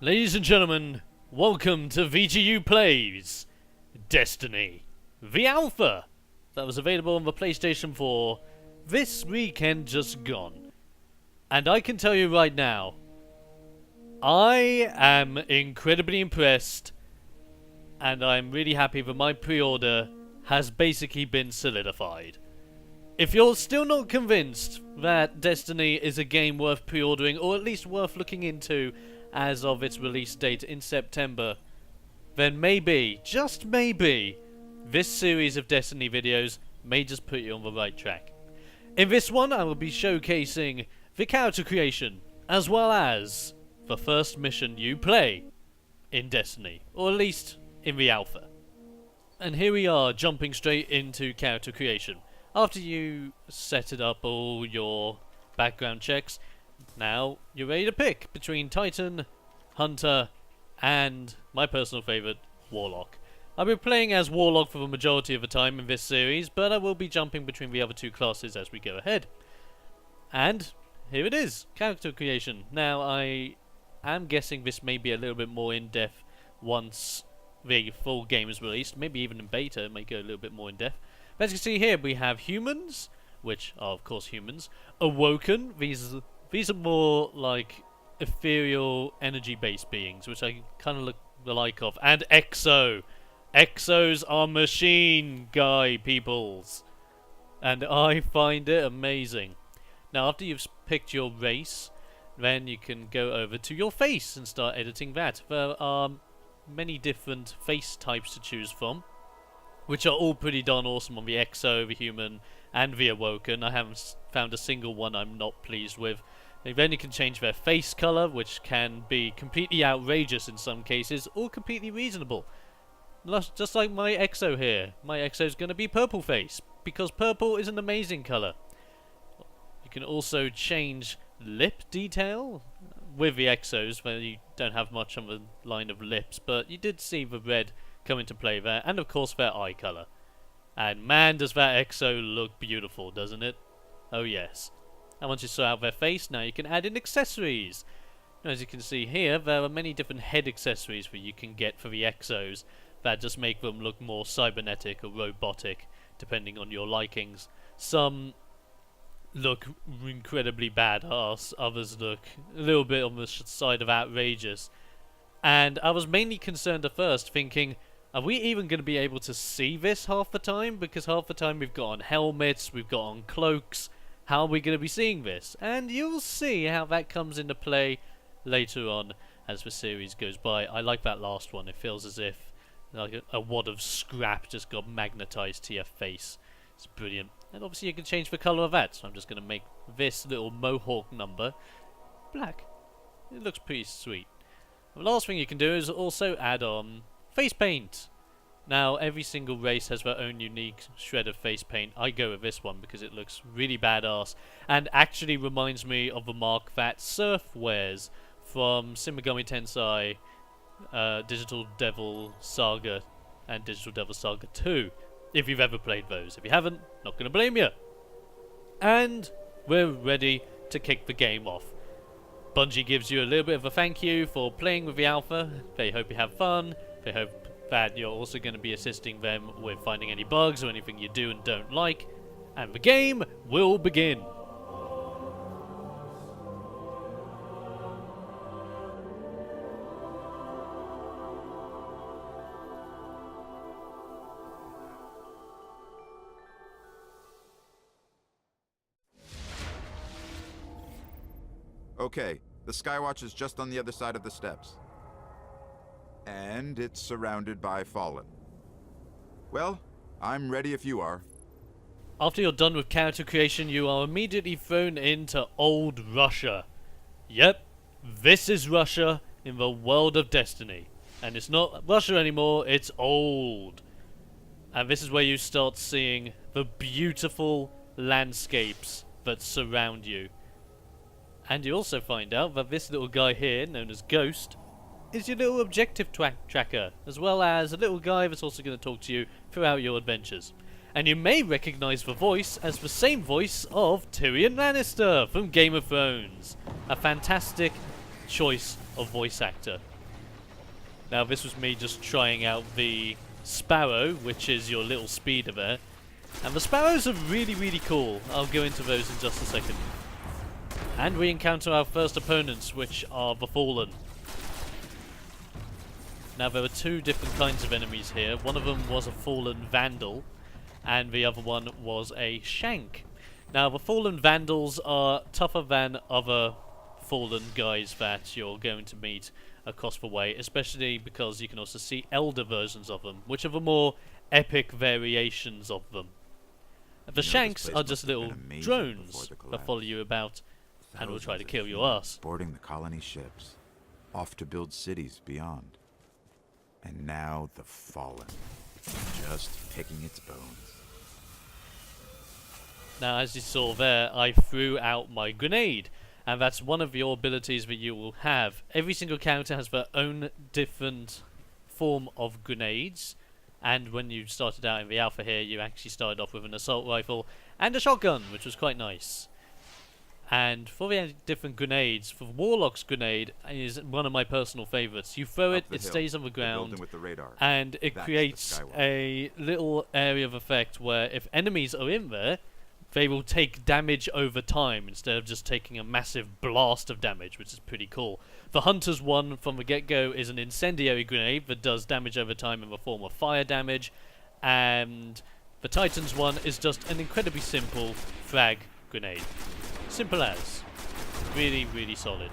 Ladies and gentlemen, welcome to VGU Plays Destiny, the alpha that was available on the PlayStation 4 this weekend just gone. And I can tell you right now, I am incredibly impressed, and I'm really happy that my pre-order has basically been solidified. If you're still not convinced that Destiny is a game worth pre-ordering, or at least worth looking into as of its release date in September, then maybe, just maybe, this series of Destiny videos may just put you on the right track. In this one, I will be showcasing the character creation, as well as the first mission you play in Destiny, or at least in the alpha. And here we are, jumping straight into character creation. After you set it up all your background checks, now you're ready to pick between Titan, Hunter, and my personal favourite, Warlock. I've been playing as Warlock for the majority of the time in this series, but I will be jumping between the other two classes as we go ahead. And here it is, character creation. Now I am guessing this may be a little bit more in-depth once the full game is released. Maybe even in beta it may go a little bit more in-depth. As you can see here, we have humans, which are of course humans. Awoken, these are more like ethereal energy-based beings, which I kind of look the like of. And Exo. Exos are machine guy peoples. And I find it amazing. Now after you've picked your race, then you can go over to your face and start editing that. There are many different face types to choose from, which are all pretty darn awesome on the Exo, the human, and the Awoken. I haven't found a single one I'm not pleased with. Then you can change their face colour, which can be completely outrageous in some cases, or completely reasonable. Just like my Exo here. My Exo is going to be purple face, because purple is an amazing colour. You can also change lip detail with the Exos, where you don't have much on the line of lips, but you did see the red come into play there, and of course their eye colour. And man, does that Exo look beautiful, doesn't it? Oh yes. And once you sort out their face, now you can add in accessories. As you can see here, there are many different head accessories that you can get for the Exos that just make them look more cybernetic or robotic, depending on your likings. Some look incredibly badass, others look a little bit on the side of outrageous. And I was mainly concerned at first, thinking, are we even going to be able to see this half the time? Because half the time we've got on helmets, we've got on cloaks. How are we going to be seeing this? And you'll see how that comes into play later on as the series goes by. I like that last one. It feels as if like a wad of scrap just got magnetized to your face. It's brilliant. And obviously you can change the colour of that. So I'm just going to make this little mohawk number black. It looks pretty sweet. The last thing you can do is also add on face paint. Now every single race has their own unique shred of face paint. I go with this one because it looks really badass and actually reminds me of the mark that Surf wears from Shin Megami Tensei, Digital Devil Saga and Digital Devil Saga 2, if you've ever played those. If you haven't, not going to blame you. And we're ready to kick the game off. Bungie gives you a little bit of a thank you for playing with the alpha. They hope you have fun. They hope that you're also going to be assisting them with finding any bugs or anything you do and don't like. And the game will begin. Okay, the Skywatch is just on the other side of the steps. And it's surrounded by Fallen. Well, I'm ready if you are. After you're done with character creation, you are immediately thrown into old Russia. Yep, this is Russia in the world of Destiny. And it's not Russia anymore, it's old. And this is where you start seeing the beautiful landscapes that surround you. And you also find out that this little guy here, known as Ghost, is your little objective tracker, as well as a little guy that's also going to talk to you throughout your adventures. And you may recognise the voice as the same voice of Tyrion Lannister from Game of Thrones. A fantastic choice of voice actor. Now this was me just trying out the Sparrow, which is your little speeder there. And the Sparrows are really, really cool. I'll go into those in just a second. And we encounter our first opponents, which are the Fallen. Now there are two different kinds of enemies here. One of them was a Fallen Vandal, and the other one was a Shank. Now the Fallen Vandals are tougher than other Fallen guys that you're going to meet across the way, especially because you can also see elder versions of them, which are the more epic variations of them. The Shanks are just little drones that follow you about and will try to kill your ass. Boarding the colony ships, off to build cities beyond. And now the Fallen, just picking its bones. Now, as you saw there, I threw out my grenade, and that's one of your abilities that you will have. Every single character has their own different form of grenades, and when you started out in the alpha here, you actually started off with an assault rifle and a shotgun, which was quite nice. And for the different grenades, for Warlock's grenade is one of my personal favourites. You throw it, it stays on the ground, and it creates a little area of effect where if enemies are in there, they will take damage over time instead of just taking a massive blast of damage, which is pretty cool. The Hunter's one from the get-go is an incendiary grenade that does damage over time in the form of fire damage, and the Titan's one is just an incredibly simple frag grenade. Simple as. Really, really solid.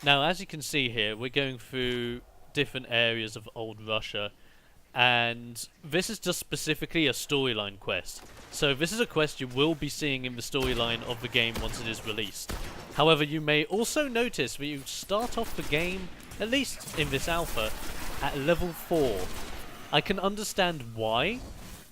Now, as you can see here, we're going through different areas of old Russia, and this is just specifically a storyline quest. So this is a quest you will be seeing in the storyline of the game once it is released. However, you may also notice that you start off the game, at least in this alpha, at level 4. I can understand why.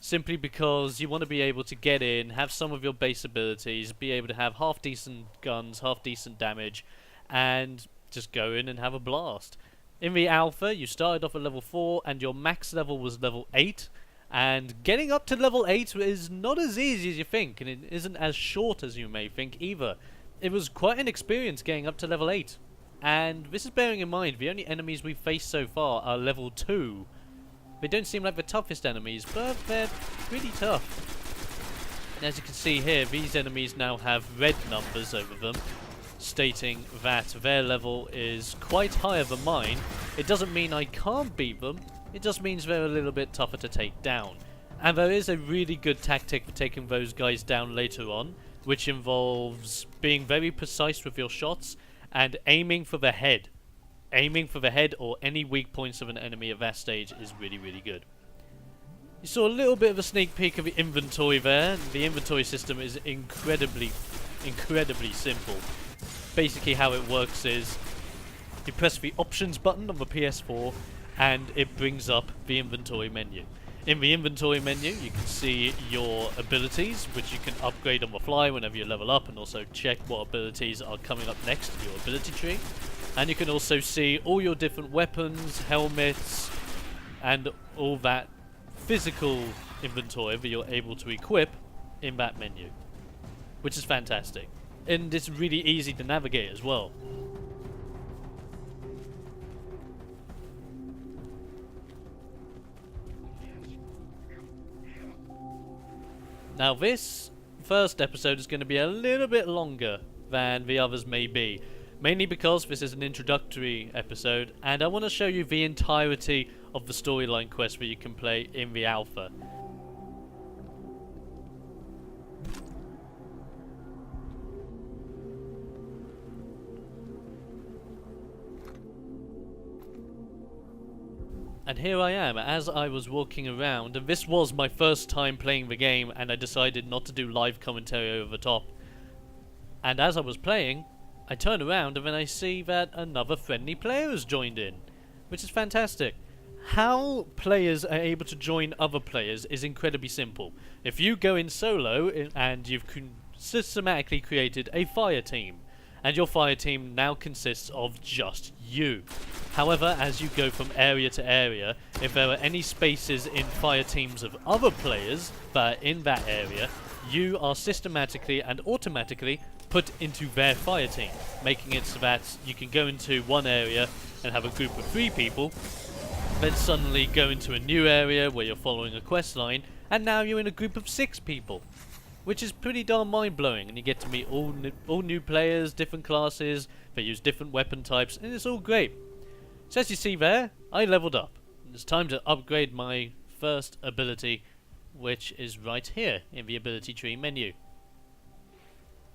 Simply because you want to be able to get in, have some of your base abilities, be able to have half decent guns, half decent damage, and just go in and have a blast. In the alpha, you started off at level 4 and your max level was level 8, and getting up to level 8 is not as easy as you think, and it isn't as short as you may think either. It was quite an experience getting up to level 8, and this is bearing in mind the only enemies we've faced so far are level 2. They don't seem like the toughest enemies, but they're pretty tough. And as you can see here, these enemies now have red numbers over them, stating that their level is quite higher than mine. It doesn't mean I can't beat them, it just means they're a little bit tougher to take down. And there is a really good tactic for taking those guys down later on, which involves being very precise with your shots and aiming for the head. Aiming for the head or any weak points of an enemy at that stage is really, really good. You saw a little bit of a sneak peek of the inventory there. The inventory system is incredibly simple. Basically how it works is you press the options button on the PS4 and it brings up the inventory menu. In the inventory menu you can see your abilities, which you can upgrade on the fly whenever you level up, and also check what abilities are coming up next to your ability tree. And you can also see all your different weapons, helmets, and all that physical inventory that you're able to equip in that menu, which is fantastic. And it's really easy to navigate as well. Now this first episode is going to be a little bit longer than the others may be. Mainly because this is an introductory episode, and I want to show you the entirety of the storyline quest that you can play in the alpha. And here I am, as I was walking around, and this was my first time playing the game, and I decided not to do live commentary over the top. And as I was playing, I turn around and then I see that another friendly player has joined in, which is fantastic. How players are able to join other players is incredibly simple. If you go in solo and you've systematically created a fire team, and your fire team now consists of just you. However, as you go from area to area, if there are any spaces in fire teams of other players that are in that area, you are systematically and automatically put into their fire team, making it so that you can go into one area and have a group of 3 people, then suddenly go into a new area where you're following a quest line, and now you're in a group of 6 people, which is pretty darn mind-blowing, and you get to meet all new players, different classes, they use different weapon types, and it's all great. So as you see there, I leveled up. It's time to upgrade my first ability, which is right here in the ability tree menu.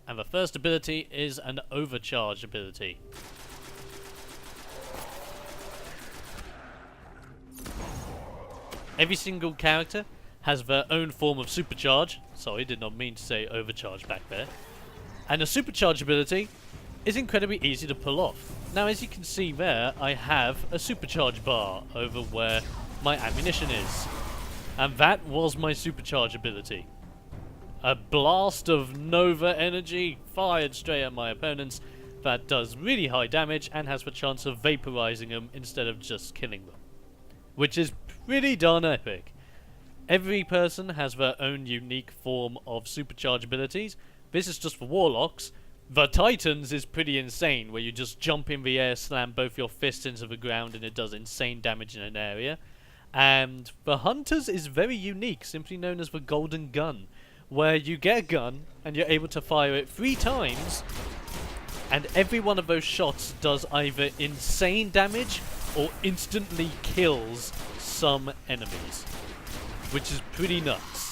And the first ability is an overcharge ability. Every single character has their own form of supercharge. Sorry, did not mean to say overcharge back there. And a supercharge ability is incredibly easy to pull off. Now, as you can see there, I have a supercharge bar over where my ammunition is. And that was my supercharge ability. A blast of Nova energy fired straight at my opponents that does really high damage and has the chance of vaporizing them instead of just killing them. Which is pretty darn epic. Every person has their own unique form of supercharge abilities. This is just for Warlocks. The Titans is pretty insane, where you just jump in the air, slam both your fists into the ground, and it does insane damage in an area. And the Hunters is very unique, simply known as the Golden Gun, where you get a gun, and you're able to fire it 3 times, and every one of those shots does either insane damage or instantly kills some enemies, which is pretty nuts.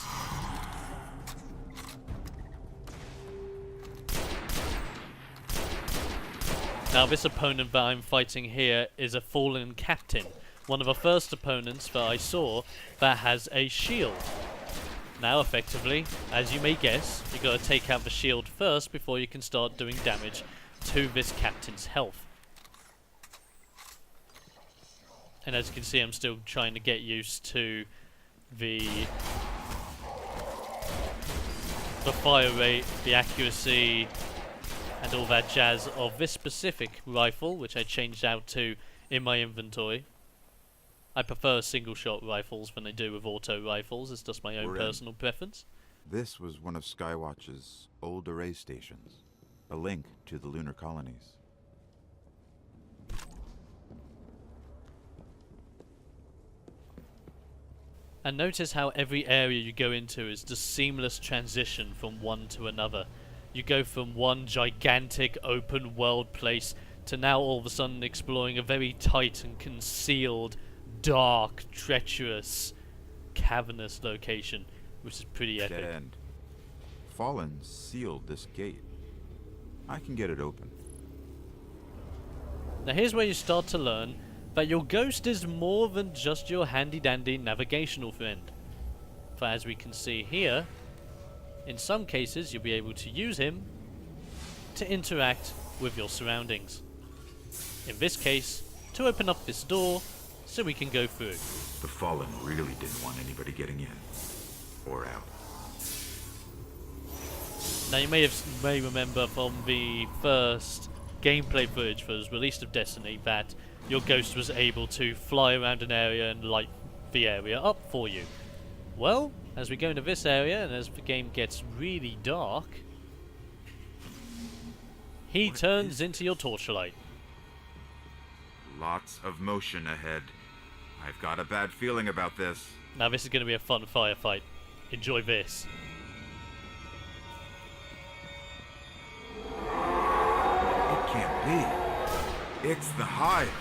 Now this opponent that I'm fighting here is a fallen captain, one of the first opponents that I saw that has a shield. Now effectively, as you may guess, you gotta take out the shield first before you can start doing damage to this captain's health. And as you can see, I'm still trying to get used to the fire rate, the accuracy, and all that jazz of this specific rifle, which I changed out to in my inventory. I prefer single shot rifles than I do with auto rifles. It's just my own personal preference. This was one of Skywatch's old array stations, a link to the lunar colonies. And notice how every area you go into is just seamless transition from one to another. You go from one gigantic open world place to now all of a sudden exploring a very tight and concealed, dark, treacherous, cavernous location, which is pretty epic. Dead end. Fallen sealed this gate. I can get it open. Now here's where you start to learn that your ghost is more than just your handy-dandy navigational friend. For as we can see here, in some cases you'll be able to use him to interact with your surroundings. In this case, to open up this door so we can go through. The Fallen really didn't want anybody getting in or out. Now you may remember from the first gameplay footage that was released of Destiny that your ghost was able to fly around an area and light the area up for you. Well, as we go into this area and as the game gets really dark, he turns into your torchlight. Lots of motion ahead. I've got a bad feeling about this. Now this is going to be a fun firefight. Enjoy this. It can't be. It's the Hive.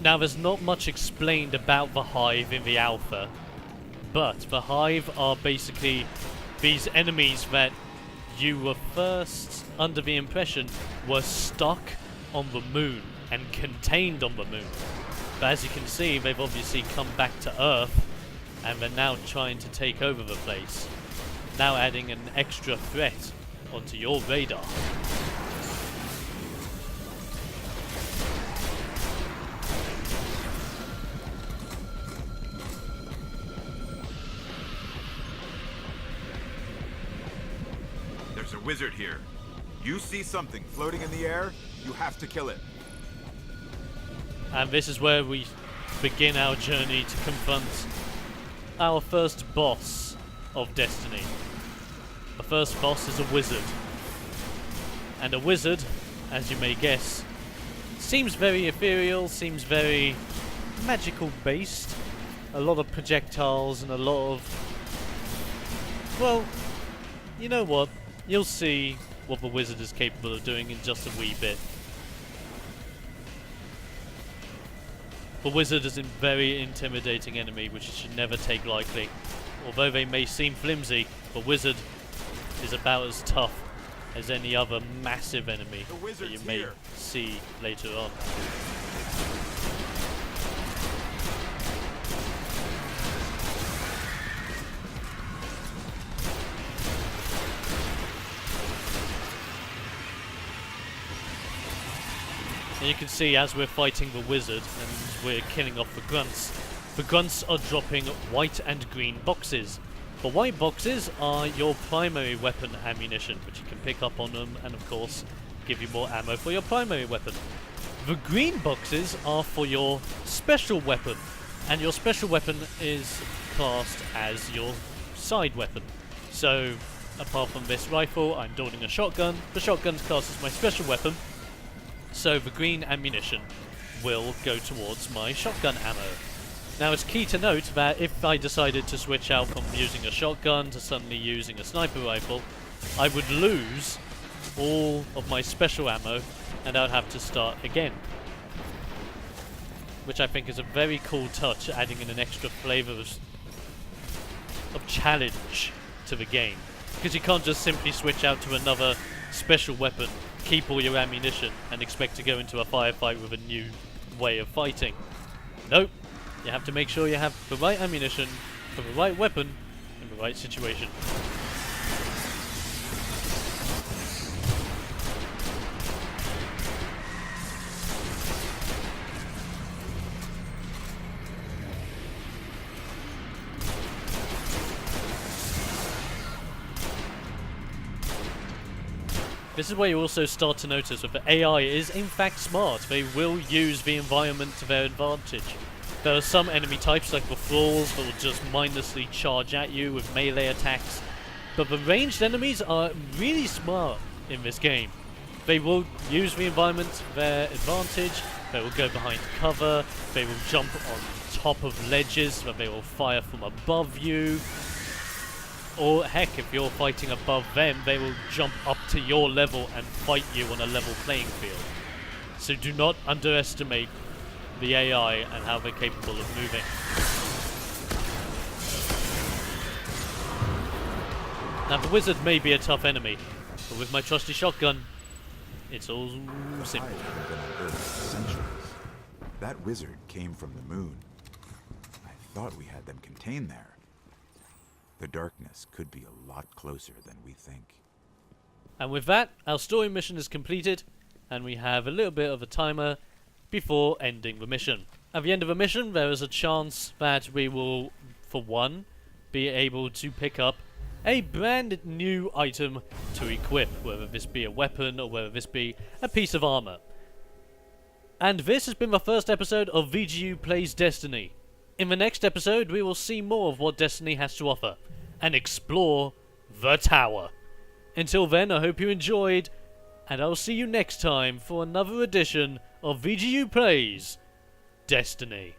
Now there's not much explained about the Hive in the alpha, but the Hive are basically these enemies that you were first under the impression were stuck on the moon and contained on the moon. But as you can see, they've obviously come back to Earth and they're now trying to take over the place, now adding an extra threat onto your radar. There's a wizard here. You see something floating in the air, you have to kill it. And this is where we begin our journey to confront our first boss of Destiny. The first boss is a wizard. And a wizard, as you may guess, seems very ethereal, seems very magical based. A lot of projectiles and a lot of... Well, you know what? You'll see what the wizard is capable of doing in just a wee bit. The wizard is a very intimidating enemy which you should never take lightly. Although they may seem flimsy, the wizard is about as tough as any other massive enemy that you may see later on. And you can see as we're fighting the wizard and we're killing off the grunts are dropping white and green boxes. The white boxes are your primary weapon ammunition, which you can pick up on them and of course give you more ammo for your primary weapon. The green boxes are for your special weapon, and your special weapon is classed as your side weapon. So apart from this rifle, I'm building a shotgun. The shotgun's classed as my special weapon. So the green ammunition will go towards my shotgun ammo. Now it's key to note that if I decided to switch out from using a shotgun to suddenly using a sniper rifle, I would lose all of my special ammo and I would have to start again. Which I think is a very cool touch, adding in an extra flavour of challenge to the game. Because you can't just simply switch out to another special weapon, keep all your ammunition, and expect to go into a firefight with a new way of fighting. Nope. You have to make sure you have the right ammunition for the right weapon in the right situation. This is where you also start to notice that the AI is in fact smart. They will use the environment to their advantage. There are some enemy types like the thralls that will just mindlessly charge at you with melee attacks, but the ranged enemies are really smart in this game. They will use the environment to their advantage, they will go behind cover, they will jump on top of ledges, but they will fire from above you. Or heck, if you're fighting above them, they will jump up to your level and fight you on a level playing field. So do not underestimate the AI and how they're capable of moving. Now the wizard may be a tough enemy, but with my trusty shotgun, it's all simple. I haven't been on Earth for centuries. That wizard came from the moon. I thought we had them contained there. The darkness could be a lot closer than we think. And with that, our story mission is completed, and we have a little bit of a timer before ending the mission. At the end of the mission, there is a chance that we will, for one, be able to pick up a brand new item to equip, whether this be a weapon or whether this be a piece of armor. And this has been the first episode of VGU Plays Destiny. In the next episode, we will see more of what Destiny has to offer, and explore the tower. Until then, I hope you enjoyed, and I'll see you next time for another edition of VGU Plays Destiny.